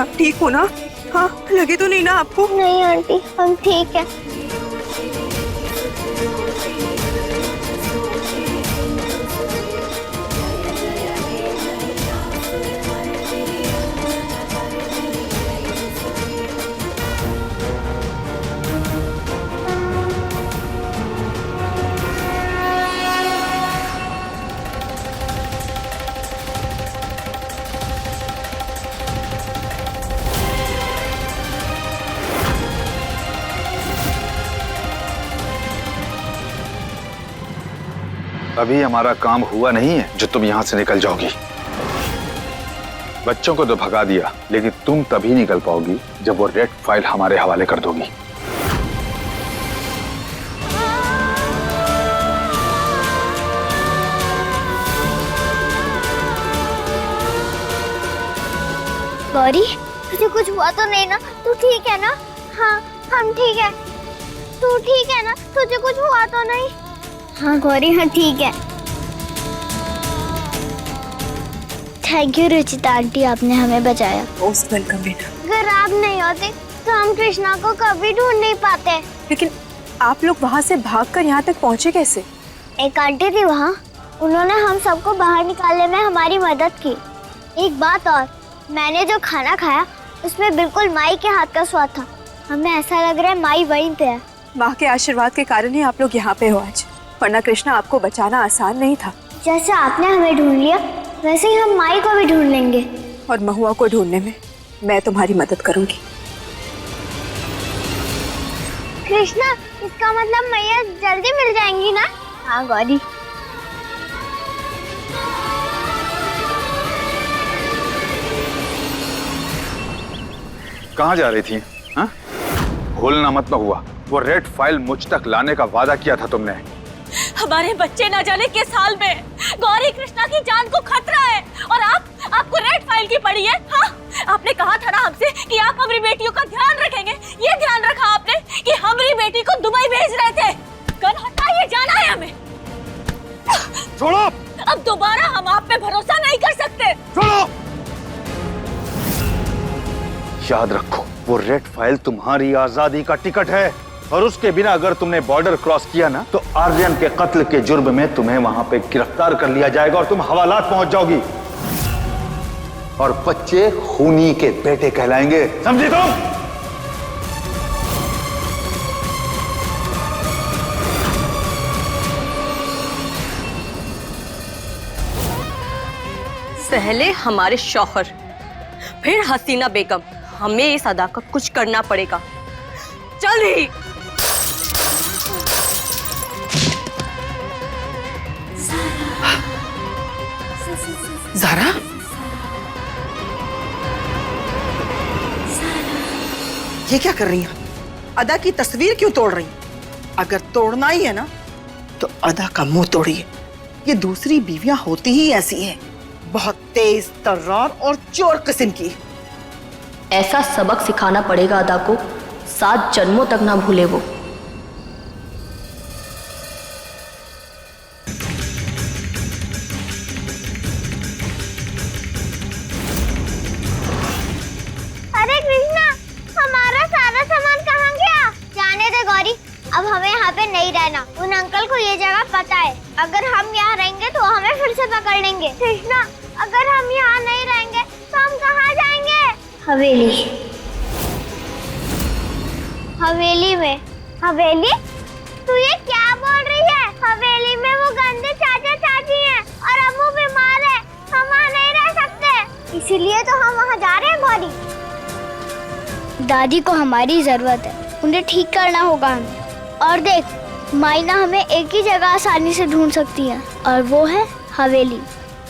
आप ठीक हो ना? हाँ, लगे तो नहीं ना आपको? नहीं आंटी, हम ठीक है। अभी हमारा काम हुआ नहीं है जो तुम यहां से निकल जाओगी। बच्चों को तो भगा दिया, लेकिन तुम तभी निकल पाओगी जब वो रेड फाइल हमारे हवाले कर दोगी। गौरी, तुझे कुछ हुआ तो नहीं ना? तू ठीक है ना? हाँ, हम ठीक है। तू ठीक है ना? तुझे कुछ हुआ तो नहीं? हाँ गौरी, हाँ ठीक है। थैंक यू रुचिता आंटी, आपने हमें बचाया। मोस्ट वेलकम बेटा। अगर आप नहीं होते तो हम कृष्णा को कभी ढूंढ नहीं पाते। लेकिन आप लोग वहाँ से भागकर यहाँ तक पहुँचे कैसे? एक आंटी थी वहाँ, उन्होंने हम सबको बाहर निकालने में हमारी मदद की। एक बात और, मैंने जो खाना खाया उसमें बिल्कुल माई के हाथ का स्वाद था। हमें ऐसा लग रहा है माई वहीं पे है। माँ के आशीर्वाद के कारण ही आप लोग यहाँ पे हो आज, वरना कृष्णा आपको बचाना आसान नहीं था। जैसे आपने हमें ढूंढ लिया, वैसे ही हम माई को भी ढूंढ लेंगे। और महुआ को ढूंढने में मैं तुम्हारी मदद करूंगी। कृष्णा, इसका मतलब मैया जल्दी मिल जाएंगी ना? हाँ गौरी। कहाँ जा रही थी? हाँ? भूलना मत ना हुआ, वो रेड फाइल मुझ तक लाने का वादा किया था तुमने। हमारे बच्चे न जाने किस हाल में, गौरी कृष्णा की जान को खतरा है और आपको रेड फाइल की पड़ी है। हाँ, आपने कहा था ना हमसे कि आप हमारी बेटियों का ध्यान रखेंगे। ये ध्यान रखा आपने कि हमारी बेटी को दुबई भेज रहे थे। कल हटाइए, जाना है हमें। छोड़ो। अब दोबारा हम आप पे भरोसा नहीं कर सकते। छोड़ो। याद रखो, वो रेड फाइल तुम्हारी आजादी का टिकट है और उसके बिना अगर तुमने बॉर्डर क्रॉस किया ना तो आर्यन के कत्ल के जुर्म में तुम्हें वहां पे गिरफ्तार कर लिया जाएगा और तुम हवालात पहुंच जाओगी और बच्चे खूनी के बेटे कहलाएंगे, समझी तुम? पहले हमारे शौहर, फिर हसीना बेगम। हमें इस अदा का कुछ करना पड़ेगा। चल ही। ज़ारा, ये क्या कर रही हैं? अदा की तस्वीर क्यों तोड़ रही हैं? अगर तोड़ना ही है ना तो अदा का मुंह तोड़िए। ये दूसरी बीवियां होती ही ऐसी हैं, बहुत तेज तर्रार और चोर किस्म की। ऐसा सबक सिखाना पड़ेगा अदा को, 7 जन्मों तक ना भूले वो। अरे कृष्णा, हमारा सारा सामान कहाँ गया? जाने दे गौरी, अब हमें यहाँ पे नहीं रहना। उन अंकल को ये जगह पता है, अगर हम यहाँ रहेंगे तो हमें फिर से पकड़ लेंगे। कृष्णा, अगर हम यहाँ नहीं रहेंगे तो हम कहाँ जाएंगे? हवेली। हवेली में? हवेली? तू ये क्या बोल रही है? हवेली में वो गंदे चाचा चाची हैं और अम्मू बीमार है, हम वहाँ नहीं रह सकते। इसीलिए तो हम वहाँ जा रहे हैं गौरी। दादी को हमारी जरूरत है, उन्हें ठीक करना होगा हमें। और देख, माइना हमें एक ही जगह आसानी से ढूंढ सकती है और वो है हवेली।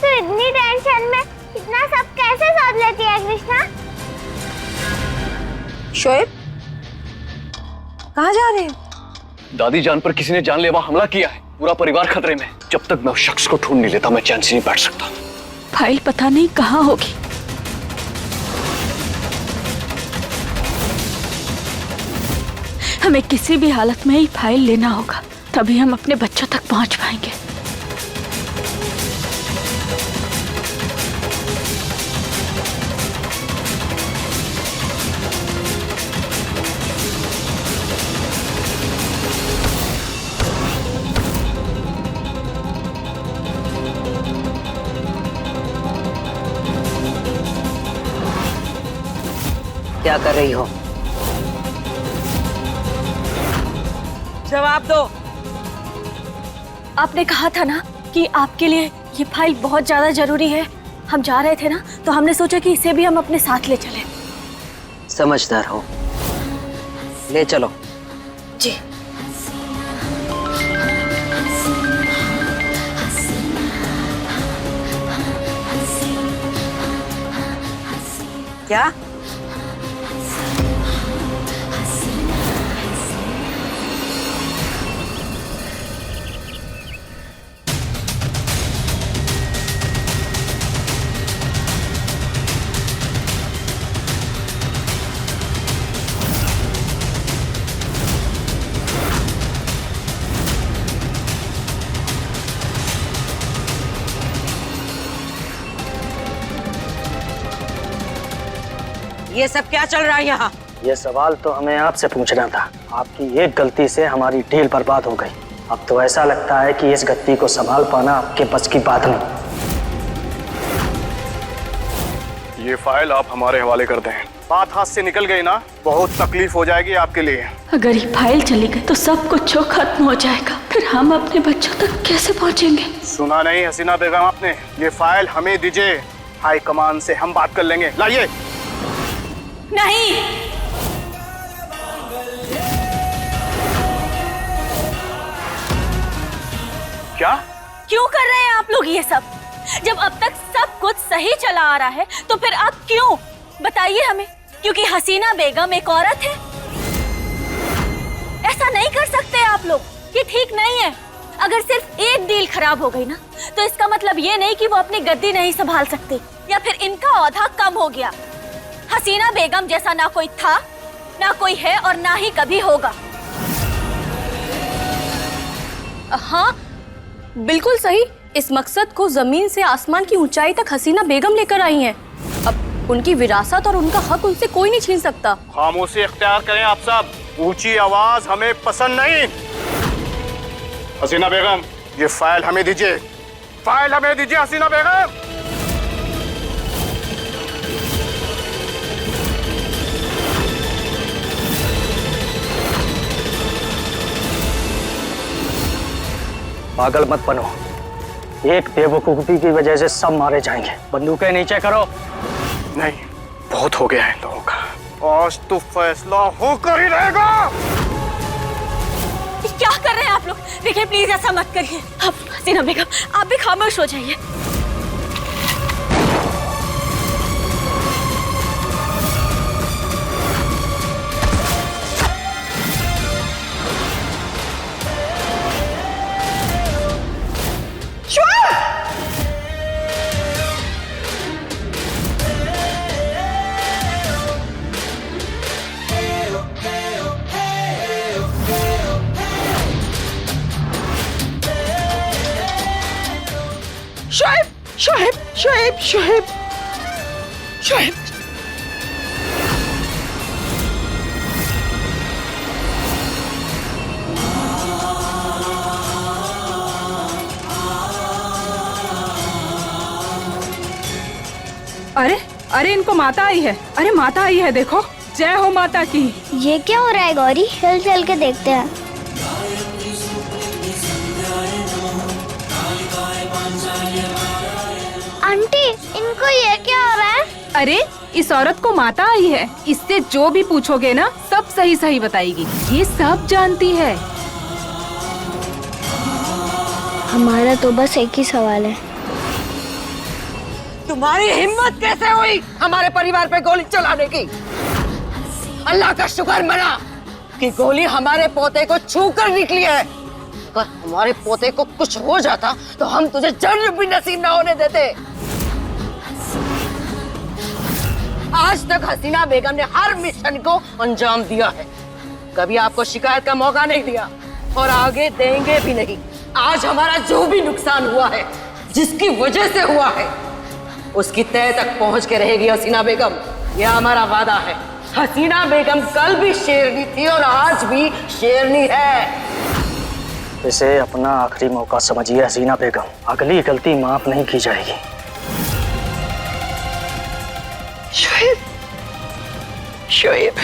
तो इतनी टेंशन में इतना सब कैसे सोच लेती है कृष्णा? शोएब, कहाँ जा रहे हैं? दादी जान पर किसी ने जानलेवा हमला किया है, पूरा परिवार खतरे में। जब तक मैं उस शख्स को ढूंढ नहीं लेता मैं चैन से नहीं बैठ सकता। फाइल पता नहीं कहाँ होगी। हमें किसी भी हालत में ही फाइल लेना होगा, तभी हम अपने बच्चों तक पहुंच पाएंगे। क्या कर रही हो? जवाब दो। आपने कहा था ना कि आपके लिए ये फाइल बहुत ज्यादा जरूरी है। हम जा रहे थे ना, तो हमने सोचा कि इसे भी हम अपने साथ ले चलें। समझदार हो, ले चलो। जी। क्या? ये सब क्या चल रहा है यहाँ? ये सवाल तो हमें आपसे पूछना था। आपकी एक गलती से हमारी डील बर्बाद हो गई। अब तो ऐसा लगता है कि इस गद्दी को संभाल पाना आपके बस की बात नहीं। ये फाइल आप हमारे हवाले कर दें। बात हाथ से निकल गई ना, बहुत तकलीफ हो जाएगी आपके लिए। अगर ये फाइल चली गई तो सब कुछ खत्म हो जाएगा। फिर हम अपने बच्चों तक कैसे पहुंचेंगे? सुना नहीं हसीना बेगम आपने? ये फाइल हमें दीजिए, हाई कमान से हम बात कर लेंगे। लाइए। नहीं, क्या? क्यों कर रहे हैं आप लोग ये सब? जब अब तक सब कुछ सही चला आ रहा है तो फिर आप क्यों? बताइए हमें। क्योंकि हसीना बेगम एक औरत है? ऐसा नहीं कर सकते आप लोग, ये ठीक नहीं है। अगर सिर्फ एक डील खराब हो गई ना, तो इसका मतलब ये नहीं कि वो अपनी गद्दी नहीं संभाल सकते या फिर इनका औहदा कम हो गया। हसीना बेगम जैसा ना कोई था, ना कोई है और ना ही कभी होगा। हाँ, बिल्कुल सही। इस मकसद को जमीन से आसमान की ऊंचाई तक हसीना बेगम लेकर आई हैं। अब उनकी विरासत और उनका हक उनसे कोई नहीं छीन सकता। खामोशी इख्तियार करें आप सब। ऊंची आवाज हमें पसंद नहीं। हसीना बेगम, ये फाइल हमें दीजिए। फाइल हमें दीजिए हसीना बेगम। पागल मत बनो। एक बेवकूफी की वजह से सब मारे जाएंगे। बंदूकें नीचे करो। नहीं, बहुत हो गया है इन लोगों का। आज तो फैसला होकर ही रहेगा। क्या कर रहे हैं आप लोग? देखिए प्लीज ऐसा मत करिए। अब हसीना बेगम आप भी खामोश हो जाइए। शोएब, शोएब, शोएब, शोएब, शोएब। अरे अरे, इनको माता आई है। अरे माता आई है, देखो। जय हो माता की। ये क्या हो रहा है गौरी? चल के देखते हैं। आंटी, इनको ये क्या हो रहा है? अरे इस औरत को माता आई है। इससे जो भी पूछोगे ना, सब सही सही बताएगी। ये सब जानती है। हमारा तो बस एक ही सवाल है। तुम्हारी हिम्मत कैसे हुई हमारे परिवार पे गोली चलाने की? अल्लाह का शुक्र मना कि गोली हमारे पोते को छू कर निकली है। अगर हमारे पोते को कुछ हो जाता तो हम तुझे जन्म भी नसीब ना होने देते। आज तक हसीना बेगम ने हर मिशन को अंजाम दिया है, कभी आपको शिकायत का मौका नहीं दिया और आगे देंगे भी नहीं। आज हमारा जो भी नुकसान हुआ है, जिसकी वजह से हुआ है, उसकी तह तक पहुंच के रहेगी हसीना बेगम। यह हमारा वादा है। हसीना बेगम कल भी शेरनी थी और आज भी शेरनी है। इसे अपना आखिरी मौका समझिए हसीना बेगम। अगली गलती माफ नहीं की जाएगी। शोएब, शोएब,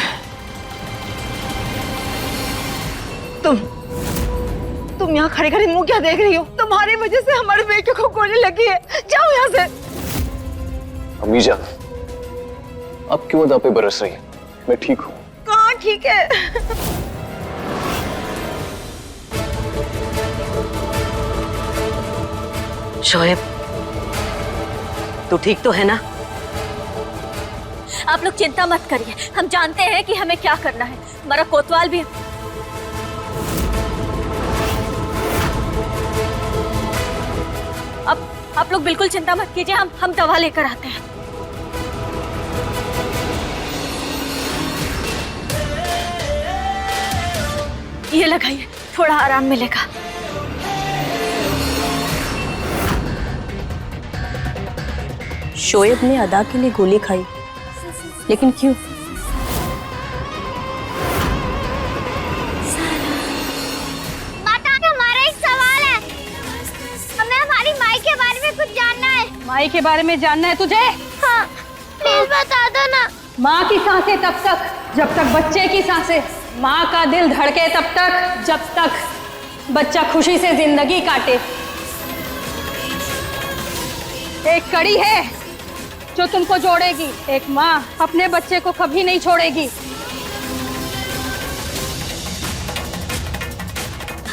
तुम यहाँ खड़े खड़े मुंह क्या देख रही हो? तुम्हारी वजह से हमारे बेटे को गोली लगी है। जाओ यहाँ से। अम्मी जान, आप क्यों अदा पे बरस रही हैं? मैं ठीक हूँ। कहाँ ठीक है? शोएब, तू ठीक तो है ना? आप लोग चिंता मत करिए, हम जानते हैं कि हमें क्या करना है। हमारा कोतवाल भी अब आप लोग बिल्कुल चिंता मत कीजिए, हम दवा लेकर आते हैं। ये लगाइए, थोड़ा आराम मिलेगा। शोएब ने अदा के लिए गोली खाई, लेकिन क्यों? माता, हमारा एक सवाल है। हमें हमारी माई के बारे में कुछ जानना है। माई के बारे में जानना है तुझे? हाँ, प्लीज बता दो ना। माँ की सांसें तब तक जब तक बच्चे की सांसें, माँ का दिल धड़के तब तक जब तक बच्चा खुशी से जिंदगी काटे। एक कड़ी है जो तुमको जोड़ेगी। एक माँ अपने बच्चे को कभी नहीं छोड़ेगी।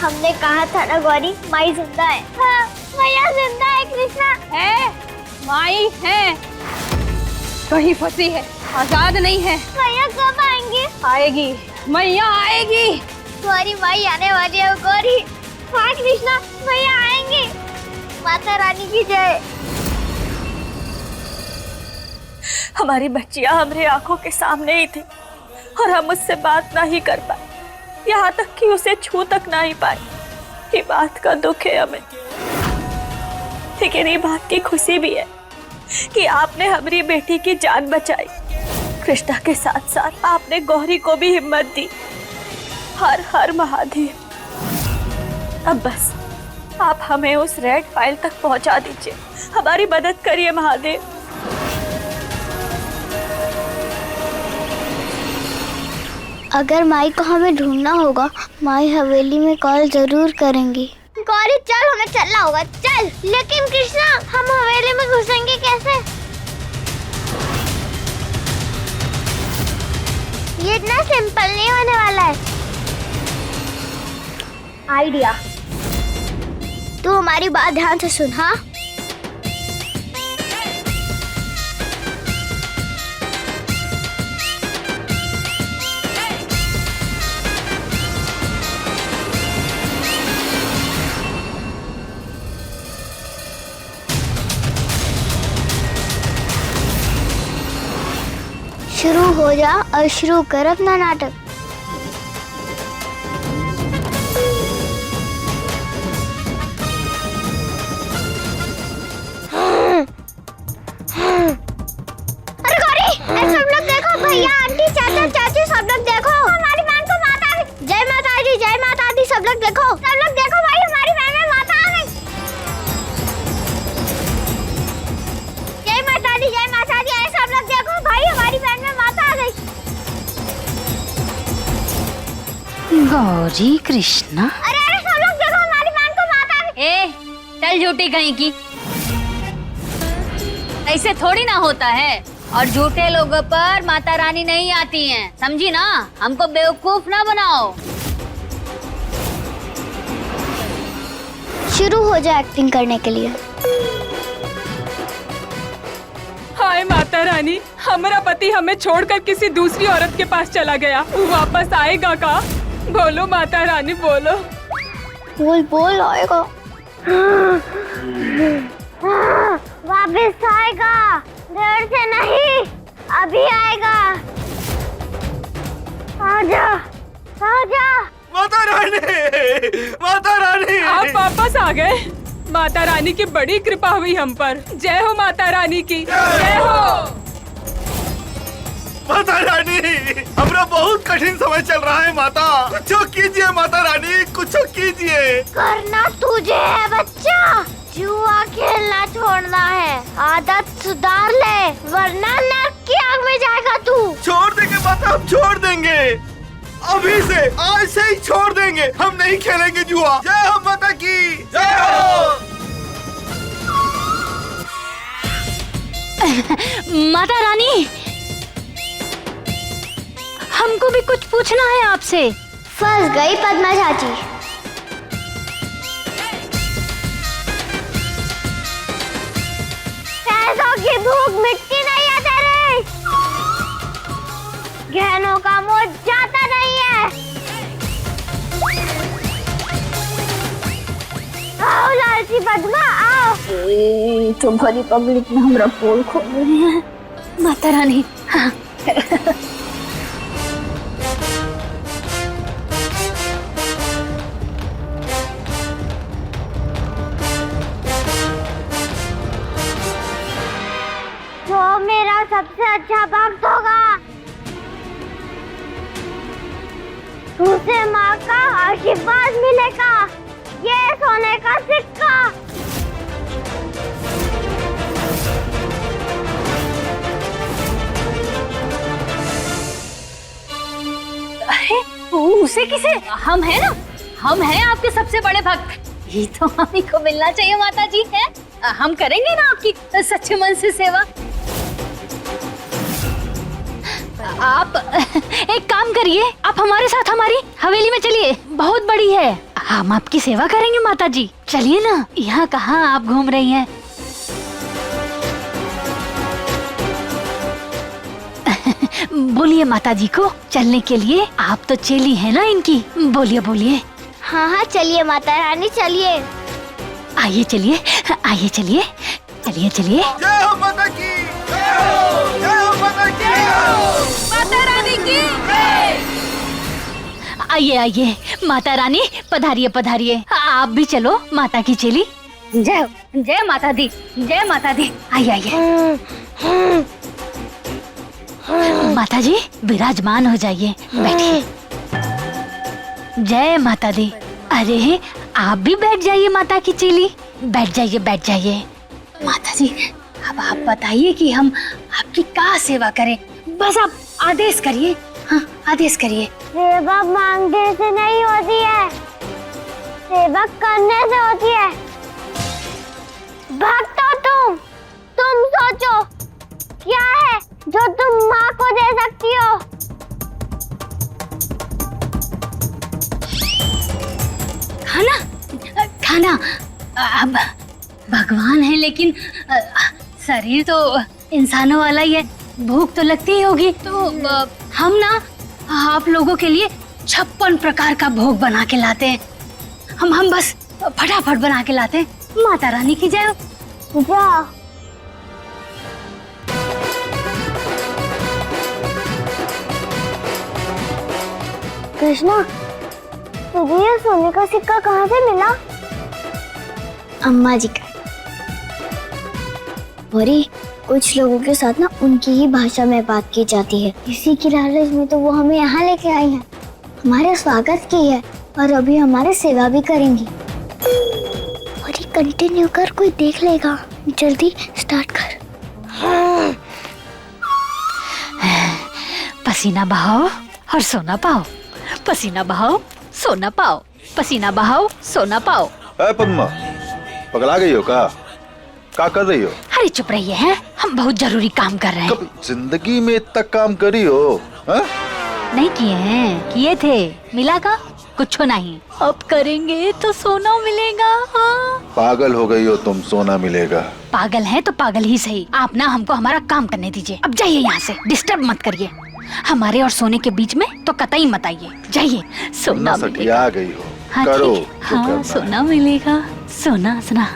हमने कहा था ना गौरी, माई जिंदा है। हाँ, मैया जिंदा है कृष्णा। है, माई है, कहीं फंसी है, आजाद नहीं है। मैया कब आएंगी? आएगी, मैया आएगी। गौरी, माई आने वाली है गौरी। हाँ कृष्णा, मैया आएंगी। माता रानी की जय। हमारी बच्चियां हमारे आंखों के सामने ही थी और हम उससे बात ना ही कर पाए, यहाँ तक कि उसे छू तक ना ही पाए। ये बात का दुख है हमें, लेकिन ये बात की खुशी भी है कि आपने हमारी बेटी की जान बचाई। कृष्णा के साथ साथ आपने गौरी को भी हिम्मत दी। हर हर महादेव। अब बस आप हमें उस रेड फाइल तक पहुंचा दीजिए, हमारी मदद करिए महादेव। अगर माई को हमें ढूंढना होगा, माई हवेली में कॉल जरूर करेंगी। गौरी चल, हमें चलना होगा, चल। लेकिन कृष्णा, हम हवेली में घुसेंगे कैसे? ये इतना सिंपल नहीं होने वाला है। आइडिया। तू हमारी बात ध्यान से सुन। हाँ, शुरू हो जा और शुरू कर अपना नाटक। अरे गौरी, सब लोग देखो, भैया आंटी चाचा चाची सब लोग देखो, हमारी बहन को माता आ गई। जय माता दी, जय माता दी। सब लोग देखो, सब लोग देखो भाई, हमारी बहन में माता आ गई। जय माता दी, जय माता दी। आए सब लोग देखो भाई, हमारी बहन में माता आ गई। गौरी कृष्णा, अरे अरे सब लोग देखो, हमारी बहन को माता आ गई। ए, चल झूठी कहीं की। ऐसे थोड़ी ना होता है, और झूठे लोगों पर माता रानी नहीं आती हैं, समझी ना? हमको बेवकूफ ना बनाओ। शुरू हो जाए एक्टिंग करने के लिए। हाय माता रानी, हमारा पति हमें छोड़कर किसी दूसरी औरत के पास चला गया। वो वापस आएगा का? बोलो माता रानी, बोलो। बोल बोल, आएगा। वापस आएगा, देर से नहीं, अभी आएगा। आजा, आजा। माता रानी, माता रानी। आप वापस आ गए। माता रानी की बड़ी कृपा हुई हम पर। जय हो माता रानी की, जय हो। माता रानी, हमरा बहुत कठिन समय चल रहा है माता, कुछ कीजिए माता रानी, कुछ कीजिए। करना तुझे है बच्चा, जुआ खेलना छोड़ना है। आदत सुधार ले, वरना नर्क की आग में जाएगा तू। छोड़ देंगे माता हम छोड़ देंगे, अभी से आज से ही छोड़ देंगे। हम नहीं खेलेंगे जुआ। जय हो माता की जय हो। माता रानी, हमको भी कुछ पूछना है आपसे। फंस गई पद्मा चाची। पैसों की भूख मिटती नहीं है तेरे, गहनों का मोह जाता नहीं है। आओ लालची पद्मा आओ। तो भली पब्लिक में हमरा पोल खोल रहे हैं। माता रानी, हाँ। जो मेरा सबसे अच्छा भक्त होगा उसे माँ का आशीर्वाद मिलेगा। ये सोने का सिक्का। अरे उसे किसे? हम हैं ना, हम हैं आपके सबसे बड़े भक्त। ये तो हम ही को मिलना चाहिए माता जी है। हम करेंगे ना आपकी सच्चे मन से सेवा। आप एक काम करिए, आप हमारे साथ हमारी हवेली में चलिए, बहुत बड़ी है। हम आपकी सेवा करेंगे माता जी। चलिए ना, यहाँ कहाँ आप घूम रही हैं? बोलिए माता जी को चलने के लिए। आप तो चेली है ना इनकी, बोलिए बोलिए। हाँ हाँ चलिए माता रानी चलिए। आइए चलिए, आइए चलिए, चलिए चलिए। जय हो माता की जय हो। जय हो माता की जय हो। माता रानी की आइए आइए, माता रानी पधारिए पधारिए। आप भी चलो माता की चेली। जय जय माता दी, जय माता दी। आइए आइए। माता जी विराजमान हो जाइए, बैठिए। जय माता दी। अरे आप भी बैठ जाइए माता की चेली, बैठ जाइए बैठ जाइए। माता जी अब आप बताइए कि हम आपकी क्या सेवा करें, बस आप आदेश करिए। हाँ आदेश करिए। सेवा मांगने से नहीं होती है, सेवा करने से होती है। भक्त हो तुम सोचो क्या है जो तुम माँ को दे सकती हो। खाना खाना अब भगवान है लेकिन शरीर तो इंसानों वाला ही है, भूख तो लगती ही होगी। तो हम ना आप लोगों के लिए 56 प्रकार का भोग बना के लाते हैं। हम बस फटाफट बना के लाते हैं। माता रानी की जय हो। जाओ। कृष्णा तुझे ये सोने का सिक्का कहाँ से मिला? अम्मा जी का। और कुछ लोगों के साथ ना उनकी ही भाषा में बात की जाती है, इसी की लालच में तो वो हमें यहाँ लेके आई हैं। हमारे स्वागत की है और अभी हमारे सेवा भी करेंगी। और ये कंटिन्यू कर, कोई देख लेगा। जल्दी स्टार्ट कर। पसीना बहाओ और सोना पाओ, पसीना बहाओ सोना पाओ, पसीना बहाओ सोना पाओ। पद्मा पगला गई हो क्या कर रही हो? अरे चुप रहिए हैं, हम बहुत जरूरी काम कर रहे हैं। कभी जिंदगी में इतना काम करी हो? नहीं किए हैं, किए थे। मिला का कुछ नहीं, अब करेंगे तो सोना मिलेगा। हाँ। पागल हो गई हो तुम, सोना मिलेगा। पागल है तो पागल ही सही, आप ना हमको हमारा काम करने दीजिए। अब जाइए यहाँ से, डिस्टर्ब मत करिए। हमारे और सोने के बीच में तो कतई मत आइए, जाइए। सोना मिलेगा। आ गई हो। हाँ, करो हाँ सोना मिलेगा, सोना सोना।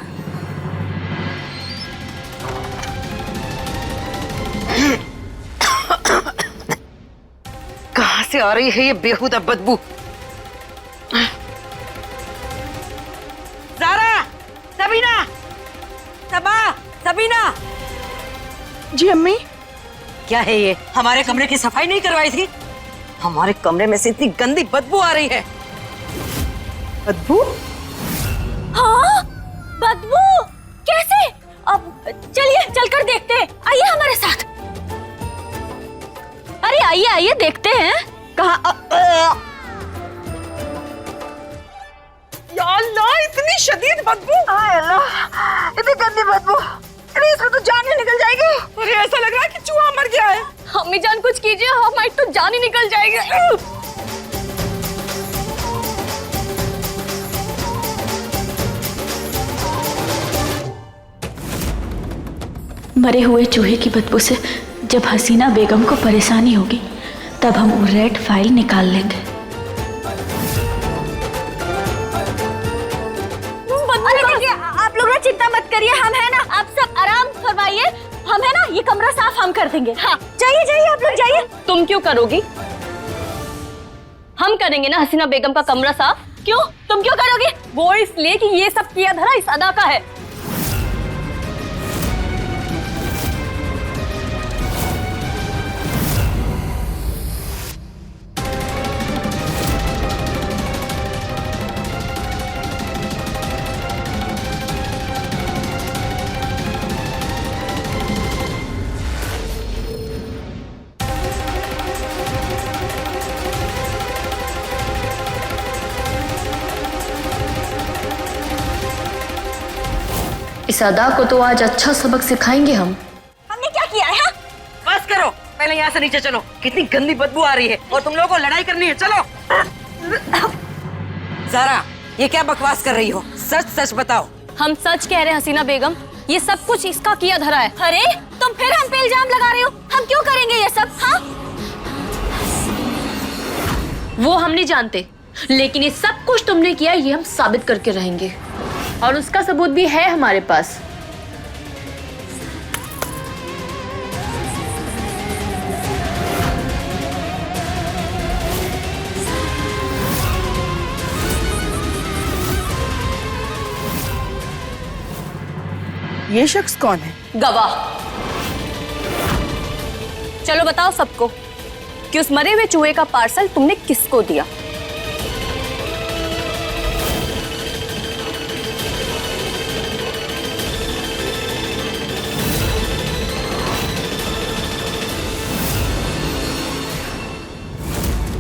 कहाँ से आ रही है ये बेहुदा बदबू? ज़ारा, सबीना, सबा, सबीना। जी अम्मी। क्या है ये? हमारे कमरे की सफाई नहीं करवाई थी? हमारे कमरे में से इतनी गंदी बदबू आ रही है। बदबू? हाँ बदबू कैसे? अब चलिए चलकर देखते हैं, आइए हमारे साथ। अरे आइए आइए देखते हैं। या अल्लाह, इतनी शदीद बदबू। हाय अल्लाह, इतनी गंदी बदबू। अरे इसमें तो जान ही निकल जाएगी। अरे ऐसा लग रहा है कि चूहा मर गया है। अम्मी जान कुछ कीजिए, हमारी तो जान ही निकल जाएगी। मरे हुए चूहे की बदबू से जब हसीना बेगम को परेशानी होगी तब हम वो रेड फाइल निकाल लेंगे। अरे देखिए, आप लोग ना चिंता मत करिए, हम है ना, आप सब आराम फरमाइए, हम है ना, ये कमरा साफ हम कर देंगे। हाँ जाइए जाइए, आप लोग जाइए। तुम क्यों करोगी? हम करेंगे ना हसीना बेगम का कमरा साफ। क्यों? तुम क्यों करोगी? वो इसलिए कि ये सब किया धरा इस अदा का है। इस अदा को तो आज अच्छा सबक सिखाएंगे हम। हमने क्या किया है? हाँ? बस करो, पहले यहाँ से नीचे चलो। कितनी गंदी बदबू आ रही है और तुम लोगों को लड़ाई करनी है। चलो। ज़ारा, ये क्या बकवास कर रही हो? सच सच बताओ। हम सच कह रहे हैं हसीना बेगम, ये सब कुछ इसका किया धरा है। अरे तुम फिर हम पे इल्जाम लगा रही हो। हम क्यों करेंगे ये सब? हाँ? वो हम नहीं जानते, लेकिन ये सब कुछ तुमने किया ये हम साबित करके रहेंगे, और उसका सबूत भी है हमारे पास। ये शख्स कौन है? गवाह। चलो बताओ सबको कि उस मरे हुए चूहे का पार्सल तुमने किसको दिया?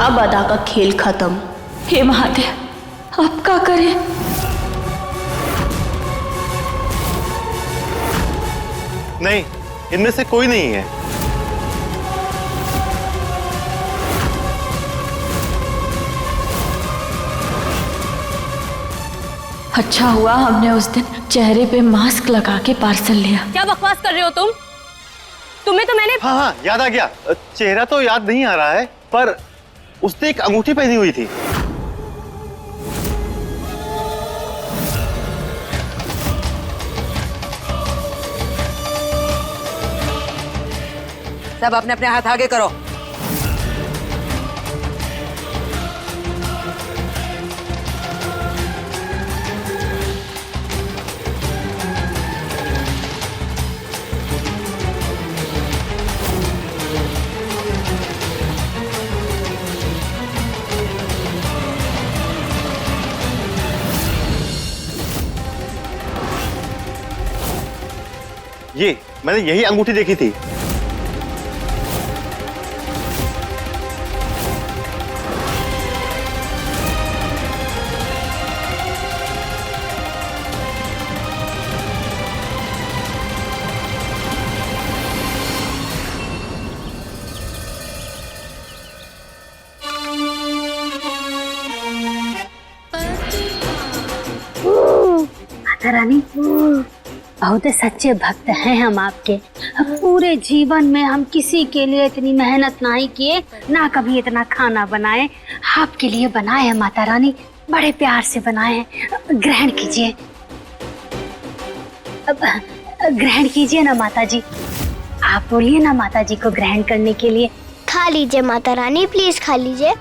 अब अदा का खेल खत्म। हे महादेव, अब क्या करें? नहीं, इनमें से कोई नहीं है। अच्छा हुआ हमने उस दिन चेहरे पे मास्क लगा के पार्सल लिया। क्या बकवास कर रहे हो तुम? तुम्हें तो मैंने हाँ, याद आ गया। चेहरा तो याद नहीं आ रहा है, पर उसने एक अंगूठी पहनी हुई थी। सब अपने अपने हाथ आगे करो। ये मैंने यही अंगूठी देखी थी। रानी, बहुत सच्चे भक्त हैं हम आपके। पूरे जीवन में हम किसी के लिए इतनी मेहनत नहीं किए, ना कभी इतना खाना बनाए। आपके लिए बनाए हैं माता रानी, बड़े प्यार से बनाए हैं। ग्रहण कीजिए, ग्रहण कीजिए ना माता जी। आप बोलिए ना माता जी को ग्रहण करने के लिए। खा लीजिए माता रानी, प्लीज खा लीजिए।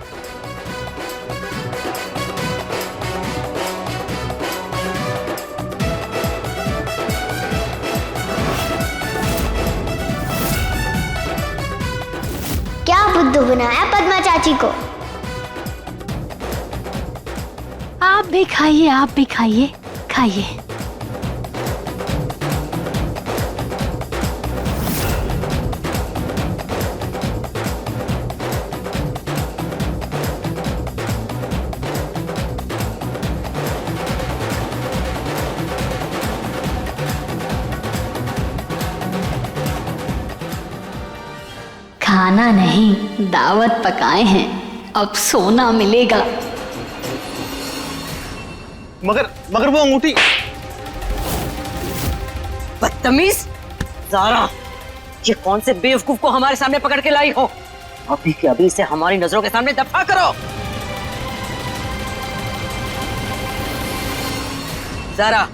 क्या बुद्धू बनाया पद्मा चाची को? आप भी खाइए, आप भी खाइए, खाइए। खाना नहीं, दावत पकाए हैं, अब सोना मिलेगा। मगर वो अंगूठी। बदतमीज ज़ारा, ये कौन से बेवकूफ को हमारे सामने पकड़ के लाई हो? अभी के अभी इसे हमारी नजरों के सामने दफा करो। ज़ारा,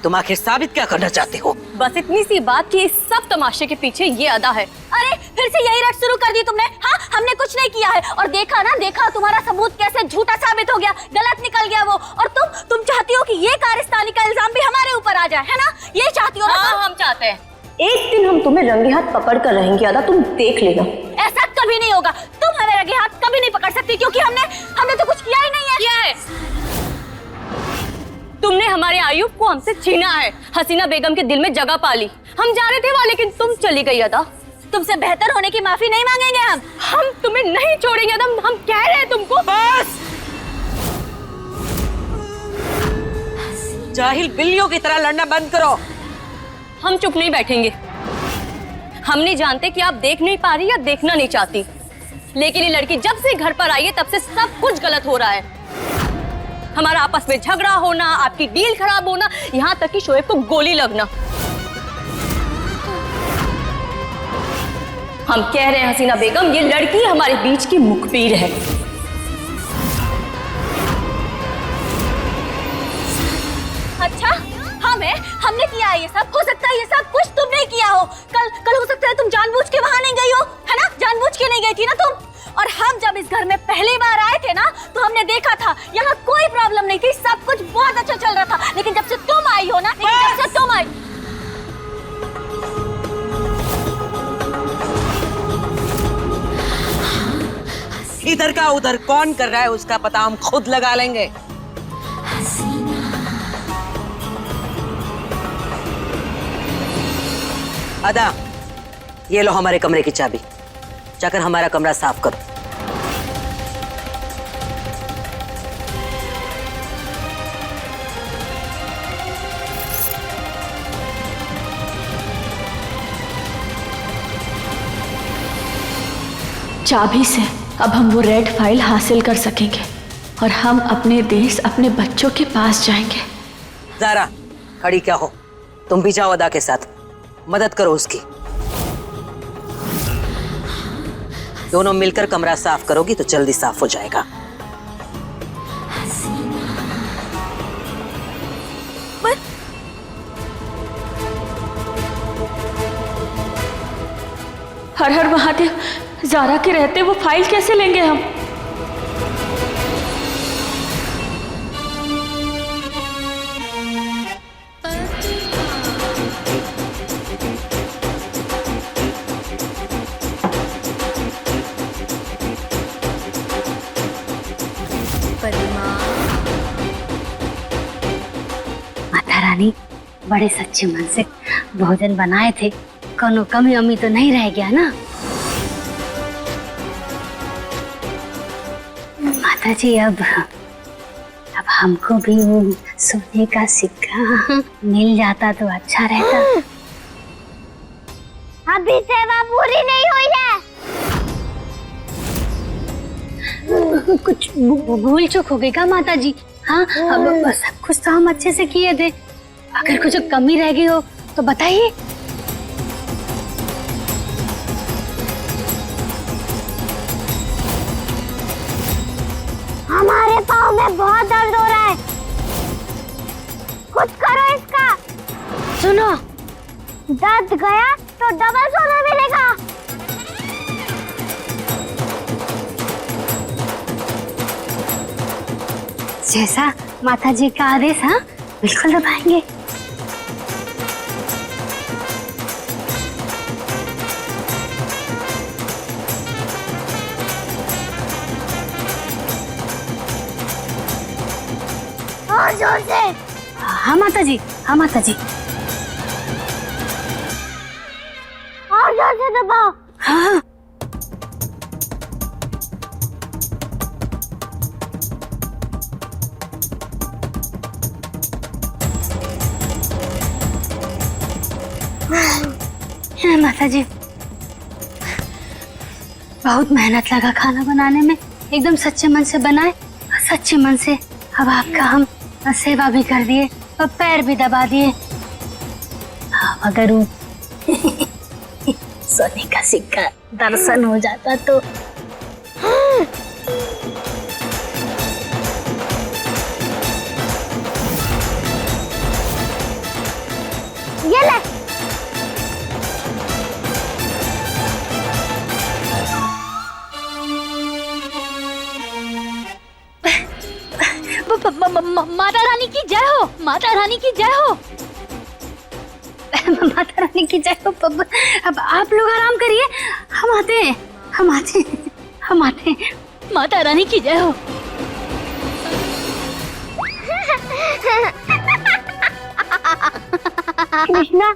तुम आखिर साबित क्या करना चाहते हो? बस इतनी सी बात कि इस सब तमाशे के पीछे ये अदा है। अरे फिर से यही रट शुरू कर दी तुमने। हाँ, हमने कुछ नहीं किया है। और देखा ना, देखा तुम्हारा सबूत कैसे झूठा साबित हो गया, गलत निकल गया वो। और तुम चाहती हो कि ये कारस्तानी का इल्जाम भी हमारे ऊपर आ जाए, है ना? ये चाहती हो ना? हाँ, हम चाहते हैं। एक दिन हम तुम्हें रंगे हाथ पकड़ कर रहेंगे अदा, तुम देख लेना। ऐसा कभी नहीं होगा। तुम हमें रंगे हाथ कभी नहीं पकड़ सकती, क्योंकि हमने तो कुछ किया ही नहीं है। क्या है? तुमने हमारे आयुब को हमसे छीना है, हसीना बेगम के दिल में जगह पाली। हम जा रहे थे वहाँ, लेकिन तुम चली गई अदा। तुमसे बेहतर होने की माफी नहीं मांगेंगे हम तुम्हें नहीं छोड़ेंगे अदा, हम कह रहे हैं तुमको। बस जाहिल बिल्लियों की तरह लड़ना बंद करो। हम चुप नहीं बैठेंगे। हम नहीं जानते कि आप देख नहीं पा रही या देखना नहीं चाहती, लेकिन ये लड़की जब से घर पर आई है तब से सब कुछ गलत हो रहा है। हमारा आपस में झगड़ा होना, आपकी डील खराब होना, यहाँ तक कि शोएब को गोली लगना। हम कह रहे हैं हसीना बेगम, ये लड़की हमारे बीच की मुखबिर है। अच्छा, हमने किया है ये सब? हो सकता है ये सब कुछ तुमने किया हो। कल हो सकता है तुम जानबूझ के वहां नहीं गई हो, है ना? जानबूझ के नहीं गई थी ना तुम। और हम जब इस घर में पहली बार आए थे ना, तो हमने देखा था यहाँ कोई प्रॉब्लम नहीं थी, सब कुछ बहुत अच्छा चल रहा था। लेकिन जब से तुम आई हो ना, जब से तुम आई, इधर का उधर कौन कर रहा है उसका पता हम खुद लगा लेंगे। अदा, ये लो हमारे कमरे की चाबी, जाकर हमारा कमरा साफ करो। चाबी से अब हम वो रेड फाइल हासिल कर सकेंगे और हम अपने देश, अपने बच्चों के पास जाएंगे। ज़ारा, खड़ी क्या हो? तुम भी जाओ अदा के साथ, मदद करो उसकी। दोनों मिलकर कमरा साफ करोगी तो जल्दी साफ हो जाएगा। हर हर महादेव, ज़ारा के रहते वो फाइल कैसे लेंगे हम? माता रानी बड़े सच्चे मन से भोजन बनाए थे, कोनो कमी अमी तो नहीं रह गया ना? माता जी, अब हमको भी वो सोने का सिक्का मिल जाता तो अच्छा रहता। अभी सेवा पूरी नहीं हुई है। कुछ भूल चूक हो गई क्या माता जी? हाँ, अब सब कुछ तो हम अच्छे से किए थे। अगर कुछ कमी रह गई हो तो बताइए। हमारे पाँव में बहुत दर्द हो रहा है, कुछ करो इसका। सुनो, दर्द गया तो डबल सोना मिलेगा। जैसा माता जी का आदेश। हाँ, बिल्कुल दबाएंगे। और जोर से। हाँ माता जी, हाँ माता जी। और जोर से दबाओ। हाँ। माता जी, बहुत मेहनत लगा खाना बनाने में, एकदम सच्चे मन से बनाए, सच्चे मन से। अब आपका हम सेवा भी कर दिए और पैर भी दबा दिए। अगर वो सोने का सिक्का दर्शन हो जाता तो। ये ले। माता रानी की जय हो, माता रानी की जय हो। माता रानी की जय हो। अब आप लोग आराम करिए, हम आते हैं, हम आते हैं, हम आते हैं। माता रानी की जय हो। कृष्णा,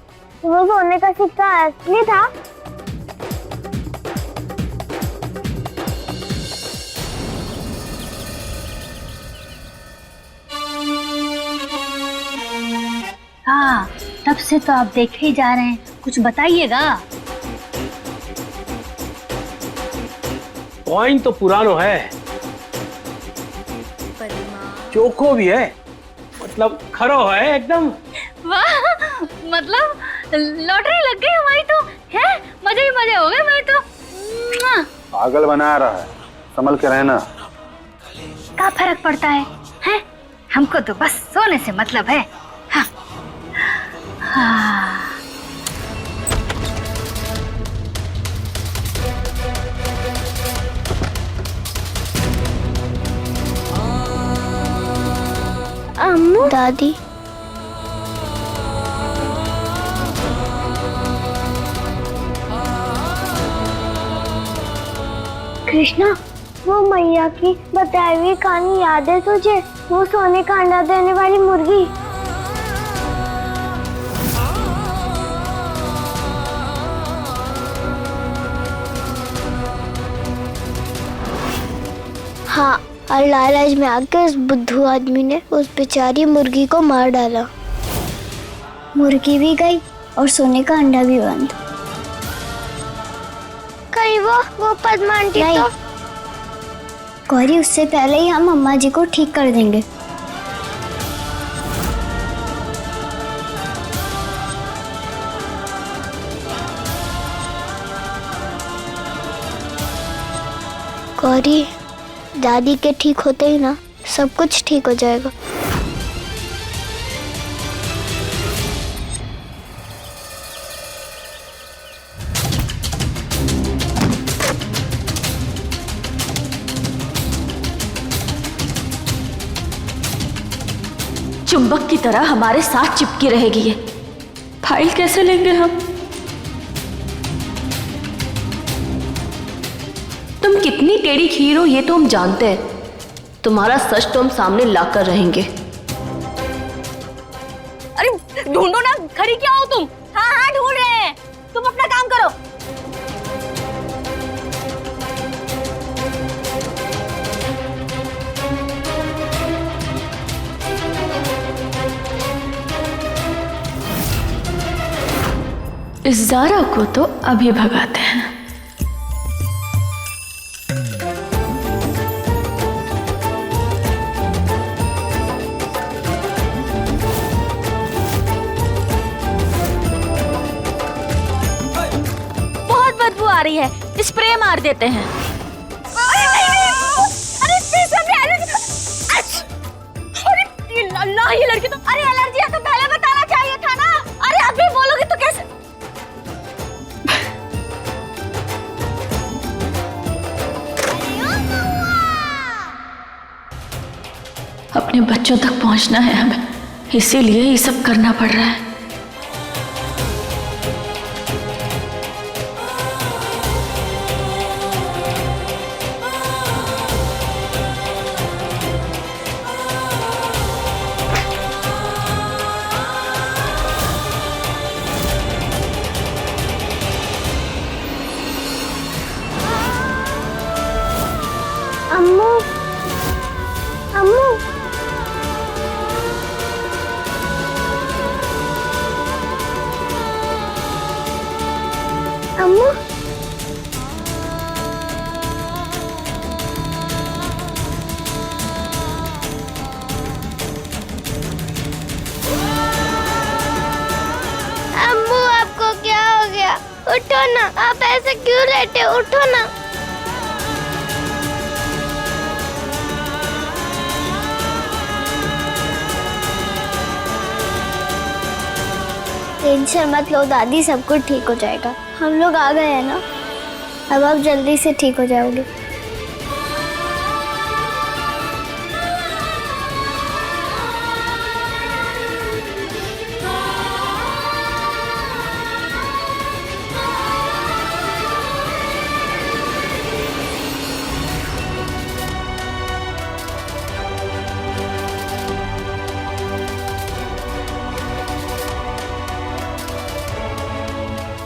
वो सोने का सिक्का असली था? हाँ, तब से तो आप देखे ही जा रहे हैं, कुछ बताइएगा। कॉइन तो पुरानो है, चोखो भी है, मतलब खरो है एकदम। वाह, मतलब लॉटरी लग गई हमारी तो, है? मजे ही मजे हो गए हमारे तो। पागल बना रहा है, संभल के रहना। क्या फर्क पड़ता है, हैं? हमको तो बस सोने से मतलब है। हाँ। हाँ। अम्मू, दादी, कृष्णा, वो मैया की बताई हुई कहानी याद है तुझे? वो सोने का अंडा देने वाली मुर्गी। हाँ, और लालच में आके उस बुद्धू आदमी ने उस बेचारी मुर्गी को मार डाला। मुर्गी भी गई और सोने का अंडा भी बंद। कहीं वो पद्मा आंटी तो? गौरी, उससे पहले ही हम अम्मा जी को ठीक कर देंगे। गौरी, दादी के ठीक होते ही ना सब कुछ ठीक हो जाएगा। चुंबक की तरह हमारे साथ चिपकी रहेगी ये। फाइल कैसे लेंगे हम? तुम कितनी टेढ़ी खीर हो ये तो हम जानते हैं। तुम्हारा सच तो हम सामने लाकर रहेंगे। अरे ढूंढो ना, खड़ी क्या हो तुम? हाँ हाँ ढूंढ रहे हैं, तुम अपना काम करो। इस ज़ारा को तो अभी भगाते हैं। बहुत बदबू आ रही है, स्प्रे मार देते हैं। अल्लाह, ये लड़की तो, अरे एलर्जी है तो पहले बताना चाहिए था ना। अरे अभी बोलोगे तो कैसे? अपने बच्चों तक पहुंचना है हमें, इसीलिए ये सब करना पड़ रहा है। अम्मू, अम्मू, अम्मू, उठो ना, आप ऐसे क्यों लेटे, उठो ना। टेंशन मत लो दादी, सब कुछ ठीक हो जाएगा। हम लोग आ गए हैं ना, अब आप जल्दी से ठीक हो जाओगे।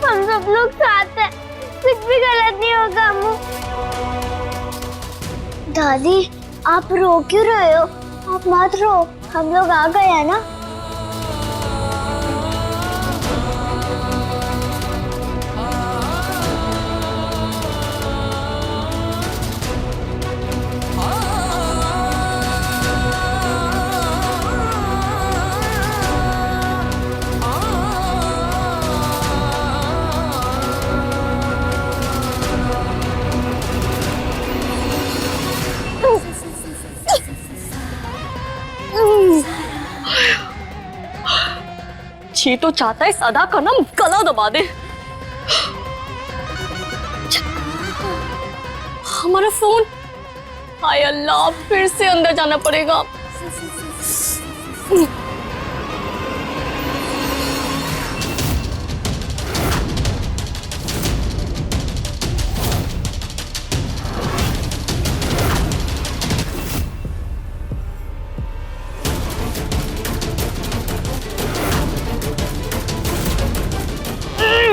हम सब लोग साथ हैं, कुछ भी गलत नहीं होगा अम्मू। दादी आप रो क्यों रहे हो? आप मत रो, हम लोग आ गए हैं ना। ये तो चाहता है इस अदा का नाम गला दबा दे। हमारा फोन, हाय अल्लाह, फिर से अंदर जाना पड़ेगा।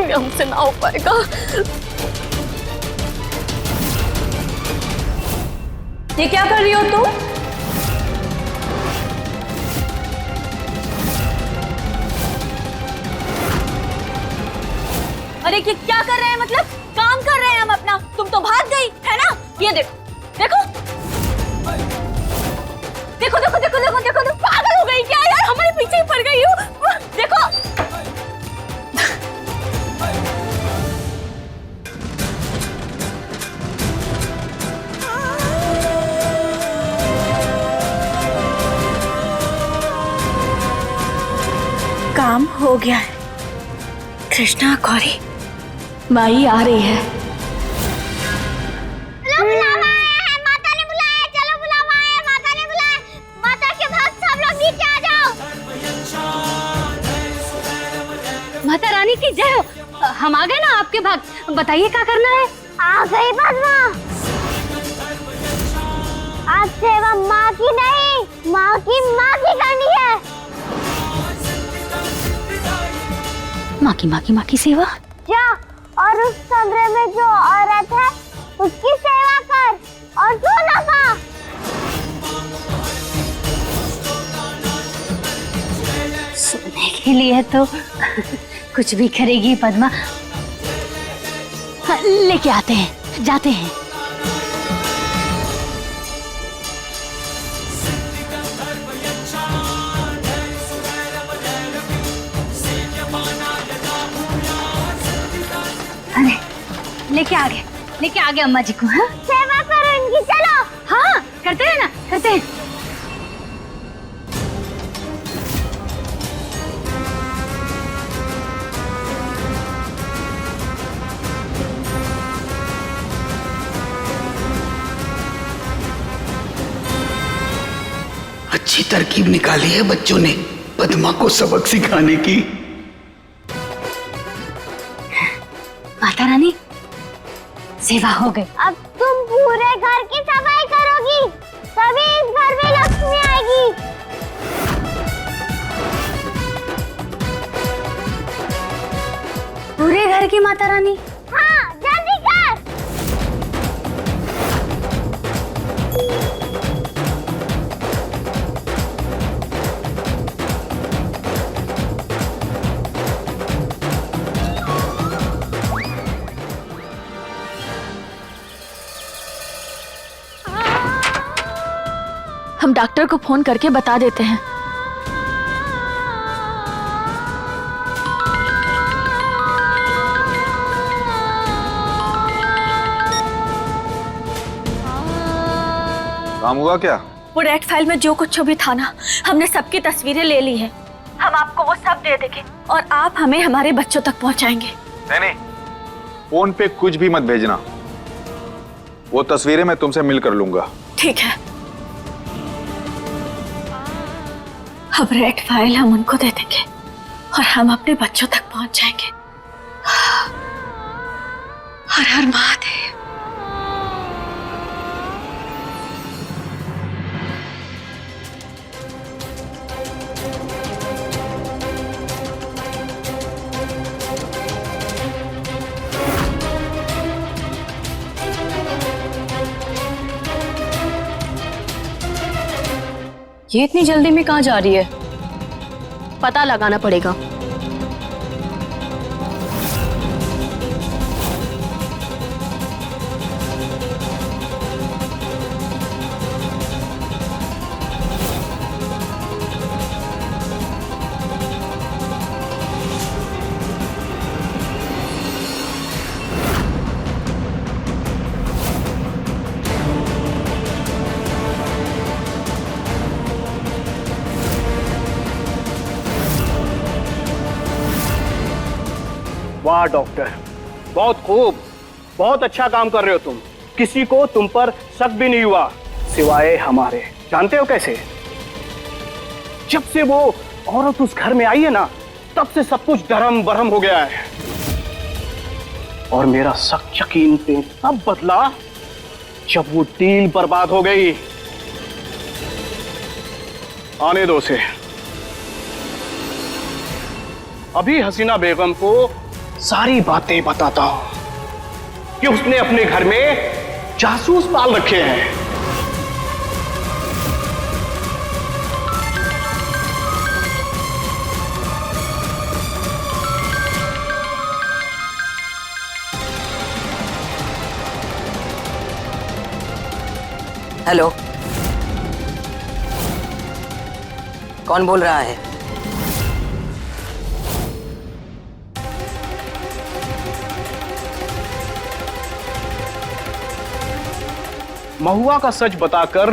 हमसे ना हो पाएगा। ये क्या कर रही हो तुम? अरे क्या कर रहे हैं, मतलब काम कर रहे हैं हम अपना, तुम तो भाग गई है ना। ये देखो देखो देखो देखो देखो देखो देखो, तुम पागल हो गई क्या यार, हमारे पीछे ही पड़ गई हो। देखो काम हो गया है। कृष्णा, गौरी, माई आ रही है। बुलावा है, माता ने बुलाया, चलो बुलावा है, माता ने बुलाया। माता के भक्त सब लोग नीचे आ जाओ। माता रानी की जय हो। हम आ गए ना आपके भक्त, बताइए क्या करना है। आ गई पद्मा। आज सेवा माँ की नहीं, माँ की करनी है। माँ की सेवा। जा और उस कमरे में जो औरत है उसकी सेवा कर और तू ना पा। सुनने के लिए तो कुछ भी करेगी पद्मा। लेके आते हैं, जाते हैं। लेके आ गए अम्मा जी को। हाँ, सेवा करो इनकी, चलो। हाँ करते हैं ना, करते हैं। अच्छी तरकीब निकाली है बच्चों ने पद्मा को सबक सिखाने की। माता रानी, सेवा हो गई। अब तुम पूरे घर की सफाई करोगी, तभी इस घर में लक्ष्मी आएगी। पूरे घर की माता रानी? हाँ, जल्दी कर। हम डॉक्टर को फोन करके बता देते हैं। काम हुआ क्या? वो रेड फाइल में जो कुछ भी था ना, हमने सबकी तस्वीरें ले ली है। हम आपको वो सब दे देंगे और आप हमें हमारे बच्चों तक पहुंचाएंगे। नहीं, फोन पे कुछ भी मत भेजना। वो तस्वीरें मैं तुमसे मिलकर लूंगा। ठीक है। अब रेड फाइल हम उनको दे देंगे और हम अपने बच्चों तक पहुंच जाएंगे। हर हर महादेव। ये इतनी जल्दी में कहाँ जा रही है? पता लगाना पड़ेगा। वाह डॉक्टर, बहुत खूब, बहुत अच्छा काम कर रहे हो तुम। किसी को तुम पर शक भी नहीं हुआ सिवाय हमारे। जानते हो कैसे? जब से वो औरत उस घर में आई है ना, तब से सब कुछ धर्म बरम हो गया है। और मेरा शक यकीन पे तब बदला जब वो डील बर्बाद हो गई। आने दो उसे। अभी हसीना बेगम को सारी बातें बताता हूं कि उसने अपने घर में जासूस पाल रखे हैं। हेलो, कौन बोल रहा है? महुआ का सच बताकर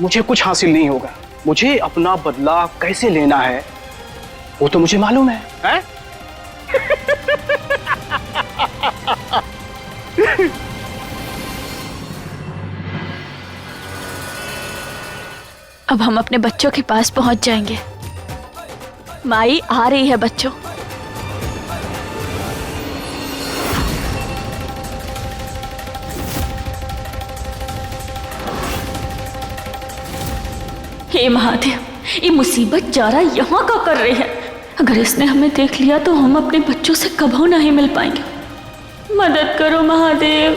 मुझे कुछ हासिल नहीं होगा। मुझे अपना बदला कैसे लेना है वो तो मुझे मालूम है, हैं? अब हम अपने बच्चों के पास पहुंच जाएंगे। माई आ रही है बच्चों। हे महादेव, ये मुसीबत जारा यहाँ का कर रही है। अगर इसने हमें देख लिया तो हम अपने बच्चों से कभी नहीं मिल पाएंगे। मदद करो महादेव।